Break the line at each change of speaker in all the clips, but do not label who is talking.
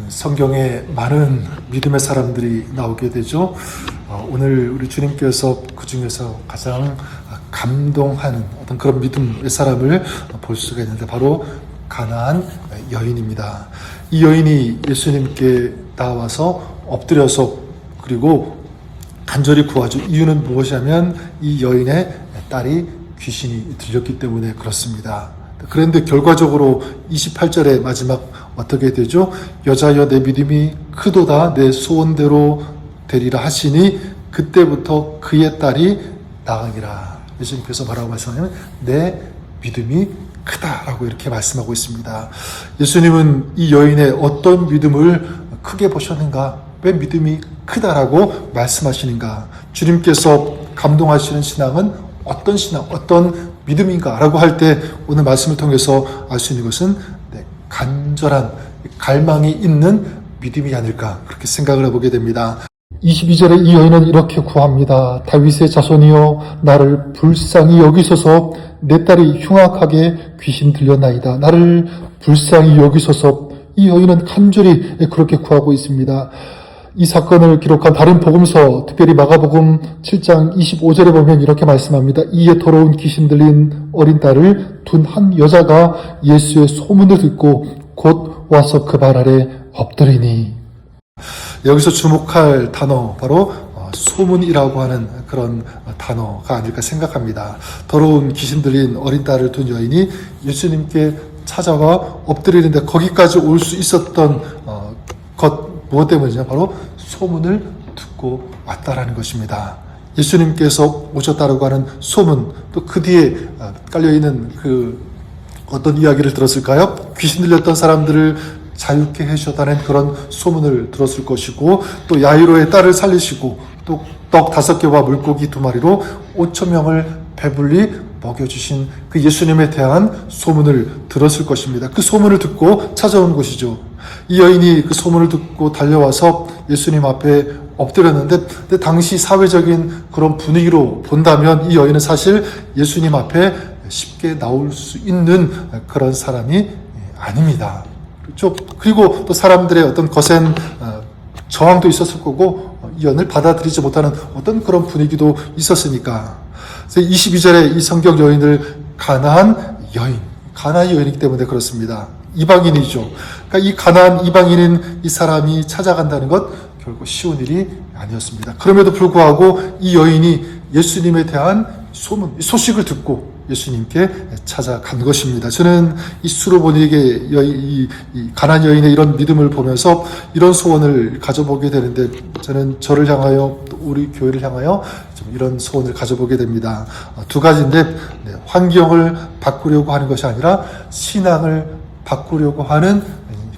성경에 많은 믿음의 사람들이 나오게 되죠. 오늘 우리 주님께서 그 중에서 가장 감동하는 어떤 그런 믿음의 사람을 볼 수가 있는데 바로 가나안 여인입니다. 이 여인이 예수님께 나와서 엎드려서 그리고 간절히 구하죠. 이유는 무엇이냐면 이 여인의 딸이 귀신이 들렸기 때문에 그렇습니다. 그런데 결과적으로 28절의 마지막 어떻게 되죠? 여자여 내 믿음이 크도다 내 소원대로 되리라 하시니 그때부터 그의 딸이 나으니라. 예수님께서 뭐라고 말씀하냐면 내 믿음이 크다라고 이렇게 말씀하고 있습니다. 예수님은 이 여인의 어떤 믿음을 크게 보셨는가? 왜 믿음이 크다라고 말씀하시는가? 주님께서 감동하시는 신앙은 어떤 신앙, 어떤 믿음인가? 라고 할 때 오늘 말씀을 통해서 알 수 있는 것은 간절한 갈망이 있는 믿음이 아닐까 그렇게 생각을 해보게 됩니다. 22절에 이 여인은 이렇게 구합니다. 다윗의 자손이여 나를 불쌍히 여기소서 내 딸이 흉악하게 귀신 들렸나이다. 나를 불쌍히 여기소서. 이 여인은 간절히 그렇게 구하고 있습니다. 이 사건을 기록한 다른 복음서, 특별히 마가복음 7장 25절에 보면 이렇게 말씀합니다. 이에 더러운 귀신 들린 어린 딸을 둔 한 여자가 예수의 소문을 듣고 곧 와서 그 발 아래 엎드리니. 여기서 주목할 단어 바로 소문이라고 하는 그런 단어가 아닐까 생각합니다. 더러운 귀신 들린 어린 딸을 둔 여인이 예수님께 찾아와 엎드리는데 거기까지 올 수 있었던 것 무엇 때문이냐? 바로 소문을 듣고 왔다라는 것입니다. 예수님께서 오셨다라고 하는 소문, 또 그 뒤에 깔려있는 그 어떤 이야기를 들었을까요? 귀신 들렸던 사람들을 자유케 해주셨다는 그런 소문을 들었을 것이고, 또 야이로의 딸을 살리시고, 또 떡 5개와 물고기 2마리로 5,000명을 배불리 먹여주신 그 예수님에 대한 소문을 들었을 것입니다. 그 소문을 듣고 찾아온 것이죠. 이 여인이 그 소문을 듣고 달려와서 예수님 앞에 엎드렸는데 당시 사회적인 그런 분위기로 본다면 이 여인은 사실 예수님 앞에 쉽게 나올 수 있는 그런 사람이 아닙니다. 그렇죠? 그리고 또 사람들의 어떤 거센 저항도 있었을 거고 이 여인을 받아들이지 못하는 어떤 그런 분위기도 있었으니까 22절에 이 성경 여인을 가나안 여인이기 때문에 그렇습니다. 이방인이죠. 그러니까 이 가나안 이방인인 이 사람이 찾아간다는 것 결코 쉬운 일이 아니었습니다. 그럼에도 불구하고 이 여인이 예수님에 대한 소식을 듣고 예수님께 찾아간 것입니다. 저는 이 수로보니에게 이 가나안 여인의 이런 믿음을 보면서 이런 소원을 가져보게 되는데 저는 저를 향하여 우리 교회를 향하여 좀 이런 소원을 가져보게 됩니다. 두 가지인데 환경을 바꾸려고 하는 것이 아니라 신앙을 바꾸려고 하는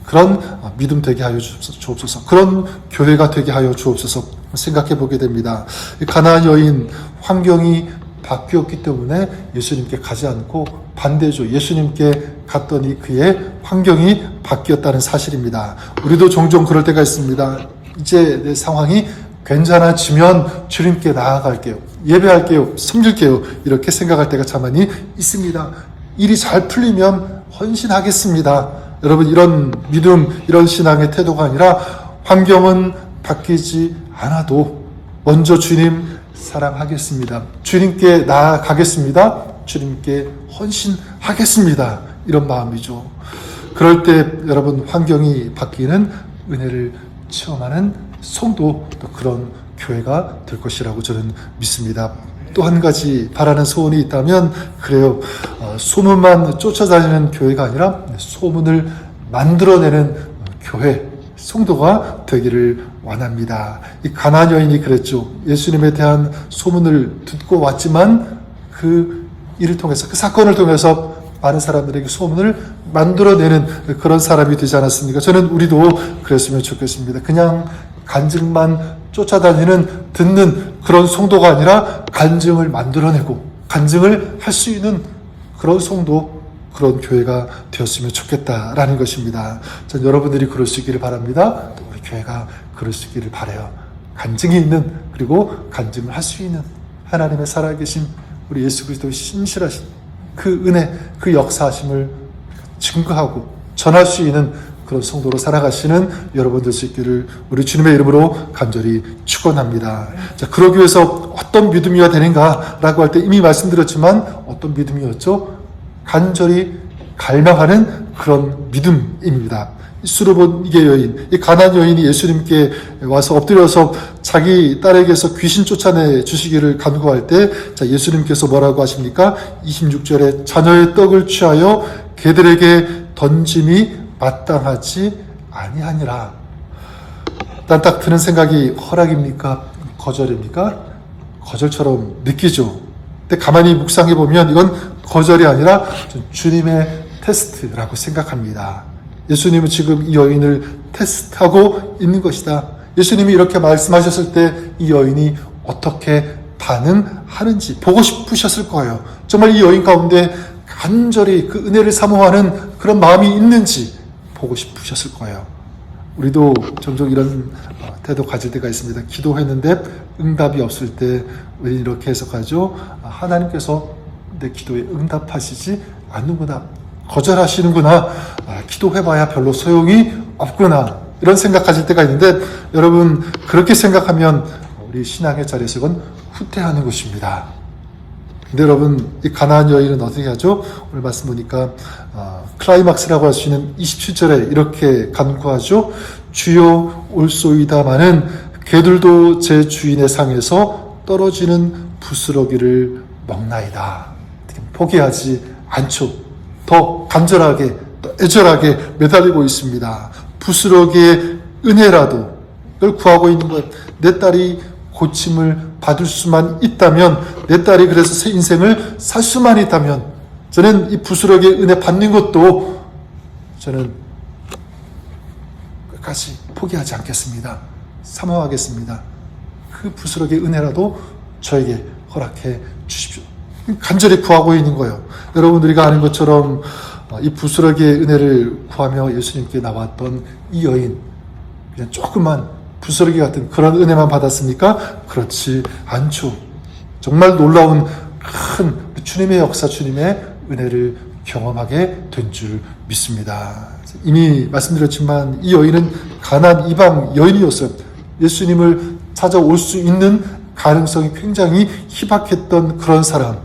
그런 믿음 되게 하여 주옵소서. 그런 교회가 되게 하여 주옵소서 생각해 보게 됩니다. 가나안 여인 환경이 바뀌었기 때문에 예수님께 가지 않고 반대죠. 예수님께 갔더니 그의 환경이 바뀌었다는 사실입니다. 우리도 종종 그럴 때가 있습니다. 이제 내 상황이 괜찮아지면 주님께 나아갈게요. 예배할게요. 섬길게요. 이렇게 생각할 때가 참 많이 있습니다. 일이 잘 풀리면 헌신하겠습니다. 여러분 이런 믿음, 이런 신앙의 태도가 아니라 환경은 바뀌지 않아도 먼저 주님 사랑하겠습니다. 주님께 나아가겠습니다. 주님께 헌신하겠습니다. 이런 마음이죠. 그럴 때 여러분 환경이 바뀌는 은혜를 체험하는 성도 또 그런 교회가 될 것이라고 저는 믿습니다. 또 한 가지 바라는 소원이 있다면 그래요. 소문만 쫓아다니는 교회가 아니라 소문을 만들어내는 교회, 성도가 되기를 원합니다. 이 가나안 여인이 그랬죠. 예수님에 대한 소문을 듣고 왔지만 그 일을 통해서, 그 사건을 통해서 많은 사람들에게 소문을 만들어내는 그런 사람이 되지 않았습니까? 저는 우리도 그랬으면 좋겠습니다. 그냥 간증만 쫓아다니는, 듣는 그런 성도가 아니라 간증을 만들어내고 간증을 할 수 있는 그런 성도, 그런 교회가 되었으면 좋겠다라는 것입니다. 전 여러분들이 그럴 수 있기를 바랍니다. 또 우리 교회가 그럴 수 있기를 바라요. 간증이 있는, 그리고 간증을 할 수 있는 하나님의 살아계신 우리 예수 그리스도의 신실하신 그 은혜, 그 역사하심을 증거하고 전할 수 있는 그런 성도로 살아가시는 여러분 될 수 있기를 우리 주님의 이름으로 간절히 축원합니다. 자, 그러기 위해서 어떤 믿음이어야 되는가라고 할 때 이미 말씀드렸지만 어떤 믿음이었죠? 간절히 갈망하는 그런 믿음입니다. 수르본 이게 여인, 이 가나안 여인이 예수님께 와서 엎드려서 자기 딸에게서 귀신 쫓아내 주시기를 간구할 때, 자, 예수님께서 뭐라고 하십니까? 26절에 자녀의 떡을 취하여 개들에게 던짐이 마땅하지 아니하니라. 난 딱 드는 생각이 허락입니까? 거절입니까? 거절처럼 느끼죠. 근데 가만히 묵상해 보면 이건 거절이 아니라 주님의 테스트라고 생각합니다. 예수님은 지금 이 여인을 테스트하고 있는 것이다. 예수님이 이렇게 말씀하셨을 때 이 여인이 어떻게 반응하는지 보고 싶으셨을 거예요. 정말 이 여인 가운데 간절히 그 은혜를 사모하는 그런 마음이 있는지 보고 싶으셨을 거예요. 우리도 종종 이런 태도 가질 때가 있습니다. 기도했는데 응답이 없을 때 우리 이렇게 해석하죠. 하나님께서 내 기도에 응답하시지 않는구나. 거절하시는구나. 기도해봐야 별로 소용이 없구나. 이런 생각 가질 때가 있는데 여러분 그렇게 생각하면 우리 신앙의 자리에서 이건 후퇴하는 것입니다. 근데 여러분 이 가나안 여인은 어떻게 하죠? 오늘 말씀 보니까 클라이막스라고 할 수 있는 27절에 이렇게 간구하죠. 주여 올소이다마는 개들도 제 주인의 상에서 떨어지는 부스러기를 먹나이다. 포기하지 않죠. 더 간절하게 더 애절하게 매달리고 있습니다. 부스러기의 은혜라도 그걸 구하고 있는 것. 내 딸이 고침을 받을 수만 있다면, 내 딸이 그래서 새 인생을 살 수만 있다면 저는 이 부스러기의 은혜 받는 것도 저는 끝까지 포기하지 않겠습니다. 사모하겠습니다. 그 부스러기의 은혜라도 저에게 허락해 주십시오. 간절히 구하고 있는 거예요. 여러분 우리가 아는 것처럼 이 부스러기의 은혜를 구하며 예수님께 나왔던 이 여인, 그냥 조그만 부스러기 같은 그런 은혜만 받았습니까? 그렇지 않죠. 정말 놀라운 큰 주님의 역사, 주님의 은혜를 경험하게 된 줄 믿습니다. 이미 말씀드렸지만 이 여인은 가나안 이방 여인이었어요. 예수님을 찾아올 수 있는 가능성이 굉장히 희박했던 그런 사람.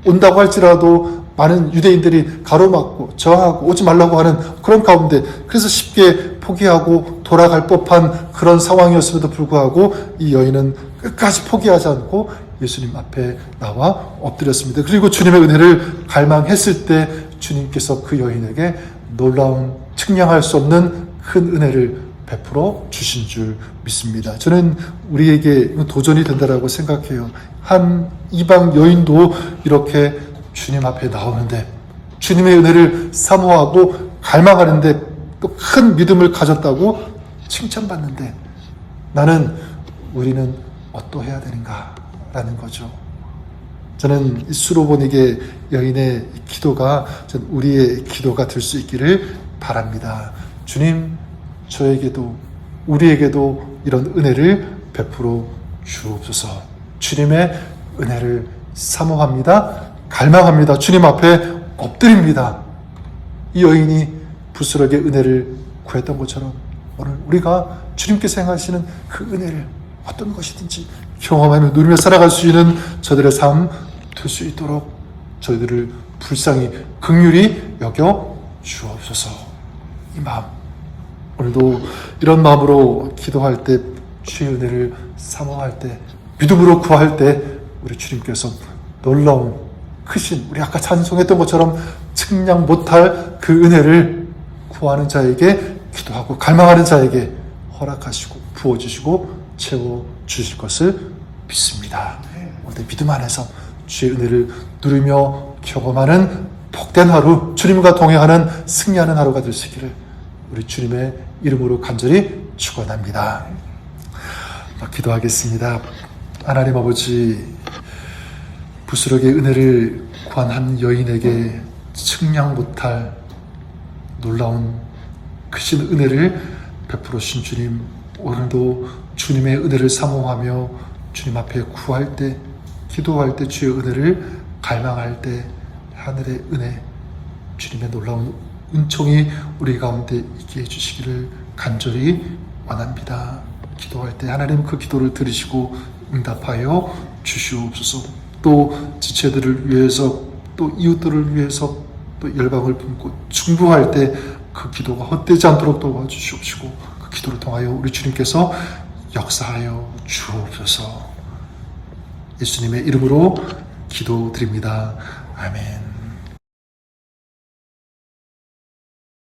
온다고 할지라도 많은 유대인들이 가로막고 저항하고 오지 말라고 하는 그런 가운데, 그래서 쉽게 포기하고 돌아갈 법한 그런 상황이었음에도 불구하고 이 여인은 끝까지 포기하지 않고 예수님 앞에 나와 엎드렸습니다. 그리고 주님의 은혜를 갈망했을 때 주님께서 그 여인에게 놀라운 측량할 수 없는 큰 은혜를 베풀어 주신 줄 믿습니다. 저는 우리에게 도전이 된다라고 생각해요. 한 이방 여인도 이렇게 주님 앞에 나오는데, 주님의 은혜를 사모하고 갈망하는데 또 큰 믿음을 가졌다고 칭찬받는데, 우리는 어떠해야 되는가라는 거죠. 저는 이 수로보니게 여인의 기도가 우리의 기도가 될 수 있기를 바랍니다. 주님, 저에게도 우리에게도 이런 은혜를 베풀어 주옵소서. 주님의 은혜를 사모합니다. 갈망합니다. 주님 앞에 엎드립니다. 이 여인이 부스러기의 은혜를 구했던 것처럼 오늘 우리가 주님께서 행하시는 그 은혜를 어떤 것이든지 경험하며 누리며 살아갈 수 있는 저들의 삶 될 수 있도록 저희들을 불쌍히 긍휼히 여겨 주옵소서. 이 마음, 오늘도 이런 마음으로 기도할 때, 주의 은혜를 사모할 때, 믿음으로 구할 때 우리 주님께서 놀라운 크신, 우리 아까 찬송했던 것처럼 측량 못할 그 은혜를 구하는 자에게, 기도하고 갈망하는 자에게 허락하시고 부어주시고 채워주실 것을 믿습니다. 오늘 믿음 안에서 주의 은혜를 누리며 경험하는 복된 하루, 주님과 동행하는 승리하는 하루가 될 수 있기를 우리 주님의 이름으로 간절히 축원합니다. 기도하겠습니다. 하나님 아버지, 부스러기의 은혜를 구한 한 여인에게 측량 못할 놀라운 크신 은혜를 베풀어 주신 주님, 오늘도 주님의 은혜를 사모하며 주님 앞에 구할 때, 기도할 때, 주의 은혜를 갈망할 때 하늘의 은혜, 주님의 놀라운 은총이 우리 가운데 있게 해주시기를 간절히 원합니다. 기도할 때 하나님 그 기도를 들으시고 응답하여 주시옵소서. 또 지체들을 위해서 또 이웃들을 위해서 또 열방을 품고 중보할 때 그 기도가 헛되지 않도록 도와주시옵시고 그 기도를 통하여 우리 주님께서 역사하여 주옵소서. 예수님의 이름으로 기도드립니다. 아멘.